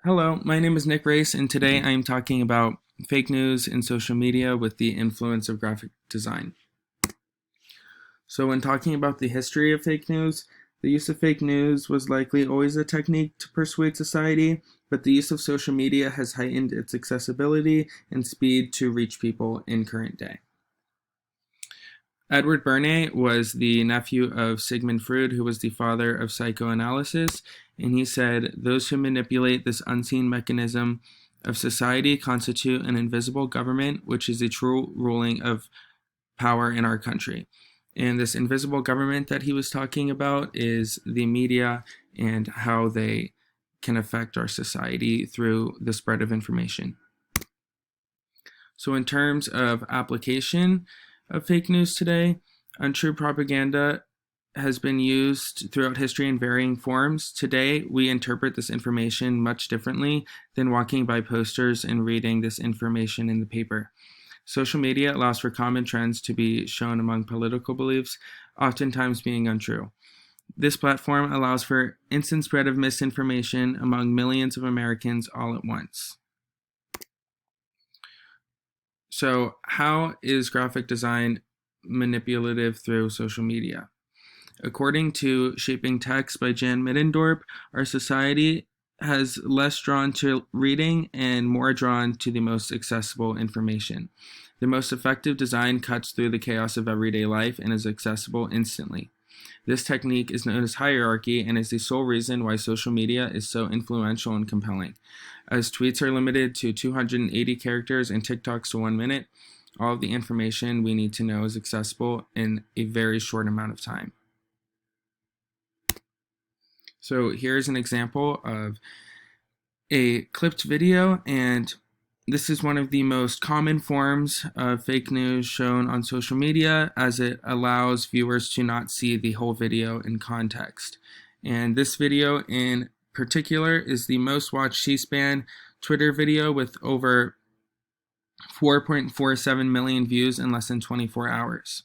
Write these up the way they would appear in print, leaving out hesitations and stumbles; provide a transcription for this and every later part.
Hello, my name is Nick Race, and today I am talking about fake news in social media with the influence of graphic design. So, when talking about the history of fake news, the use of fake news was likely always a technique to persuade society, but the use of social media has heightened its accessibility and speed to reach people in current day. Edward Bernays was the nephew of Sigmund Freud, who was the father of psychoanalysis, and he said, "Those who manipulate this unseen mechanism of society constitute an invisible government, which is the true ruling of power in our country." And this invisible government that he was talking about is the media and how they can affect our society through the spread of information. So, in terms of application of fake news today, untrue propaganda has been used throughout history in varying forms. Today, we interpret this information much differently than walking by posters and reading this information in the paper. Social media allows for common trends to be shown among political beliefs, oftentimes being untrue. This platform allows for instant spread of misinformation among millions of Americans all at once. So, how is graphic design manipulative through social media? According to Shaping Text by Jan Middendorp, our society has less drawn to reading and more drawn to the most accessible information. The most effective design cuts through the chaos of everyday life and is accessible instantly. This technique is known as hierarchy and is the sole reason why social media is so influential and compelling. As tweets are limited to 280 characters and TikToks to 1 minute, all of the information we need to know is accessible in a very short amount of time. So here's an example of a clipped video, and this is one of the most common forms of fake news shown on social media, as it allows viewers to not see the whole video in context. And this video in particular is the most watched C-SPAN Twitter video with over 4.47 million views in less than 24 hours.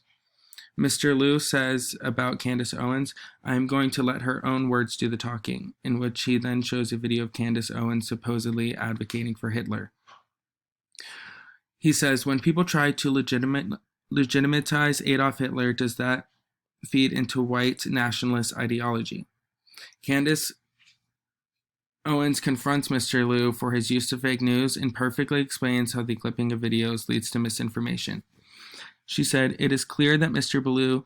Mr. Liu says about Candace Owens, "I'm going to let her own words do the talking," in which he then shows a video of Candace Owens supposedly advocating for Hitler. He says, "When people try to legitimatize Adolf Hitler, does that feed into white nationalist ideology?" Candace Owens confronts Mr. Liu for his use of fake news and perfectly explains how the clipping of videos leads to misinformation. She said, "It is clear that Mr. Liu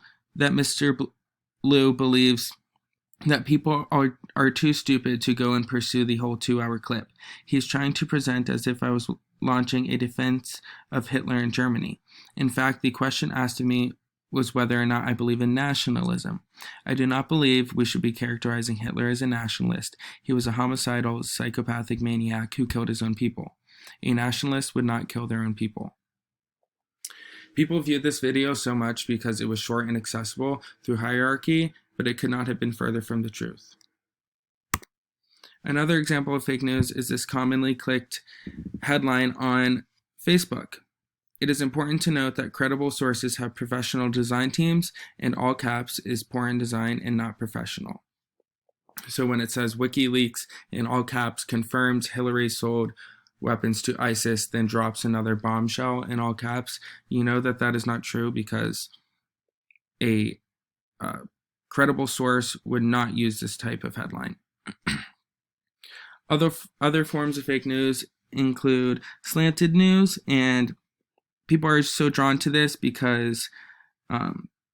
believes that people are too stupid to go and pursue the whole 2-hour clip. He's trying to present as if I was launching a defense of Hitler in Germany. In fact, the question asked of me was whether or not I believe in nationalism. I do not believe we should be characterizing Hitler as a nationalist. He was a homicidal, psychopathic maniac who killed his own people. A nationalist would not kill their own people." People viewed this video so much because it was short and accessible through hierarchy, but it could not have been further from the truth. Another example of fake news is this commonly clicked headline on Facebook. It is important to note that credible sources have professional design teams, and all caps is poor in design and not professional. So when it says WikiLeaks in all caps confirms Hillary sold weapons to ISIS, then drops another bombshell in all caps, you know that that is not true, because a credible source would not use this type of headline. Other forms of fake news include slanted news, and people are so drawn to this because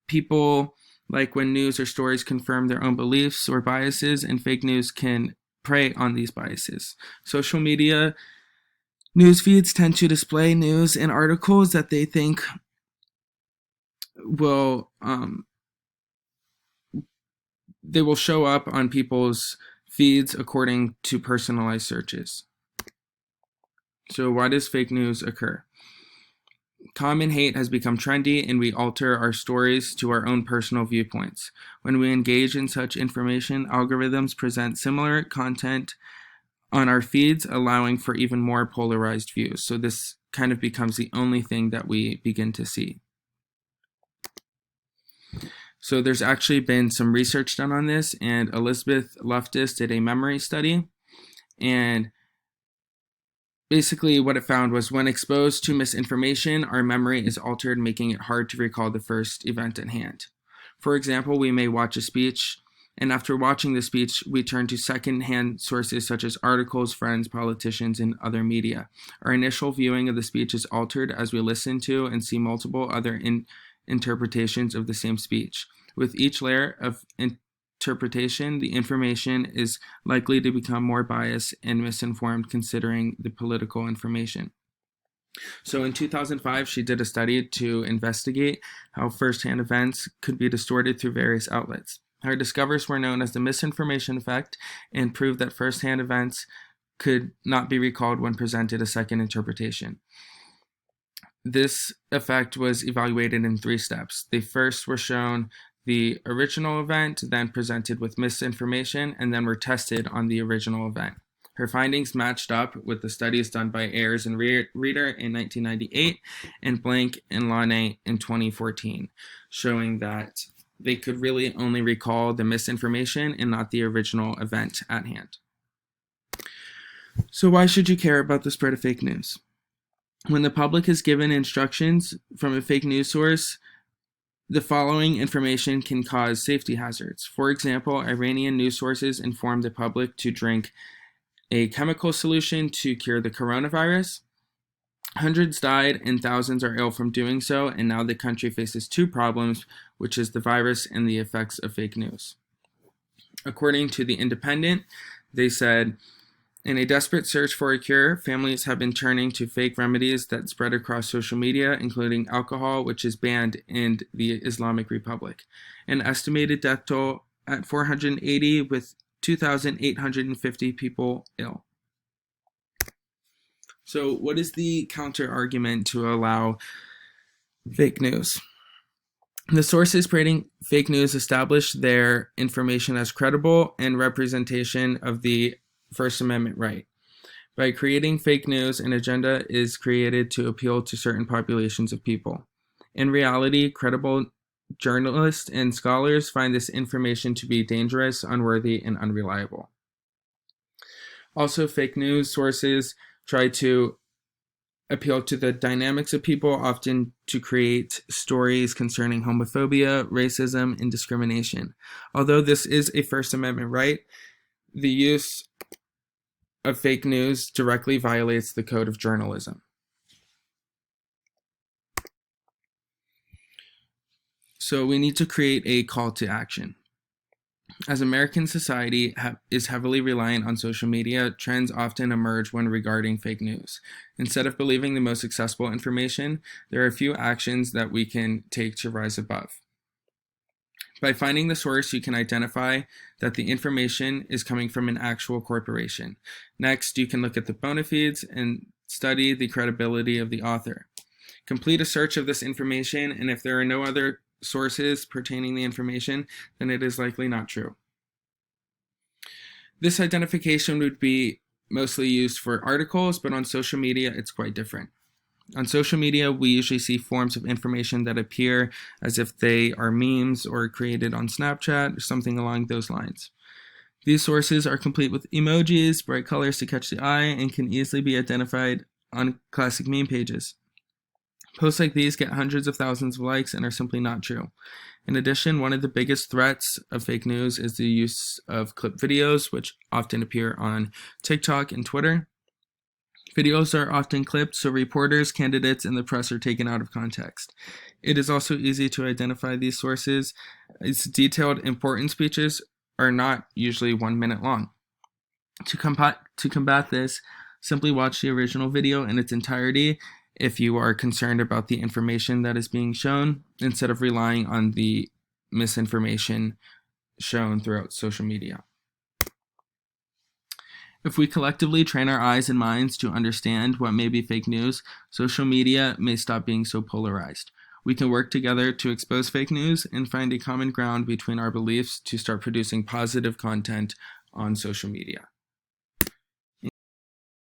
people like when news or stories confirm their own beliefs or biases, and fake news can prey on these biases. Social media news feeds tend to display news and articles that they think will show up on people's feeds according to personalized searches. So why does fake news occur? Common hate has become trendy, and we alter our stories to our own personal viewpoints. When we engage in such information, algorithms present similar content on our feeds, allowing for even more polarized views. So this kind of becomes the only thing that we begin to see. So there's actually been some research done on this, and Elizabeth Loftus did a memory study, and basically what it found was when exposed to misinformation, our memory is altered, making it hard to recall the first event at hand. For example, we may watch a speech, and after watching the speech, we turn to second-hand sources such as articles, friends, politicians, and other media. Our initial viewing of the speech is altered as we listen to and see multiple other interpretations of the same speech. With each layer of interpretation, the information is likely to become more biased and misinformed considering the political information. So in 2005, she did a study to investigate how first-hand events could be distorted through various outlets. Her discoveries were known as the misinformation effect and proved that first-hand events could not be recalled when presented a second interpretation. This effect was evaluated in 3 steps. They first were shown the original event, then presented with misinformation, and then were tested on the original event. Her findings matched up with the studies done by Ayers and Reeder in 1998 and Blank and Launay in 2014, showing that they could really only recall the misinformation and not the original event at hand. So why should you care about the spread of fake news? When the public is given instructions from a fake news source, the following information can cause safety hazards. For example, Iranian news sources informed the public to drink a chemical solution to cure the coronavirus. Hundreds died and thousands are ill from doing so, and now the country faces 2 problems, which is the virus and the effects of fake news. According to The Independent, they said, in a desperate search for a cure, families have been turning to fake remedies that spread across social media, including alcohol, which is banned in the Islamic Republic. An estimated death toll at 480 with 2,850 people ill. So what is the counter argument to allow fake news? The sources spreading fake news establish their information as credible and representation of the First Amendment right. By creating fake news, an agenda is created to appeal to certain populations of people. In reality, credible journalists and scholars find this information to be dangerous, unworthy, and unreliable. Also, fake news sources try to appeal to the dynamics of people, often to create stories concerning homophobia, racism, and discrimination. Although this is a First Amendment right, the use of fake news directly violates the code of journalism. So we need to create a call to action. As American society is heavily reliant on social media, trends often emerge when regarding fake news. Instead of believing the most accessible information, there are a few actions that we can take to rise above. By finding the source, you can identify that the information is coming from an actual corporation. Next, you can look at the bona fides and study the credibility of the author. Complete a search of this information, and if there are no other sources pertaining the information, then it is likely not true. This identification would be mostly used for articles, but on social media, it's quite different. On social media, we usually see forms of information that appear as if they are memes or created on Snapchat or something along those lines. These sources are complete with emojis, bright colors to catch the eye, and can easily be identified on classic meme pages. Posts like these get hundreds of thousands of likes and are simply not true. In addition, one of the biggest threats of fake news is the use of clip videos, which often appear on TikTok and Twitter. Videos are often clipped, so reporters, candidates, and the press are taken out of context. It is also easy to identify these sources, as detailed, important speeches are not usually 1 minute long. To combat this, simply watch the original video in its entirety if you are concerned about the information that is being shown, instead of relying on the misinformation shown throughout social media. If we collectively train our eyes and minds to understand what may be fake news, social media may stop being so polarized. We can work together to expose fake news and find a common ground between our beliefs to start producing positive content on social media.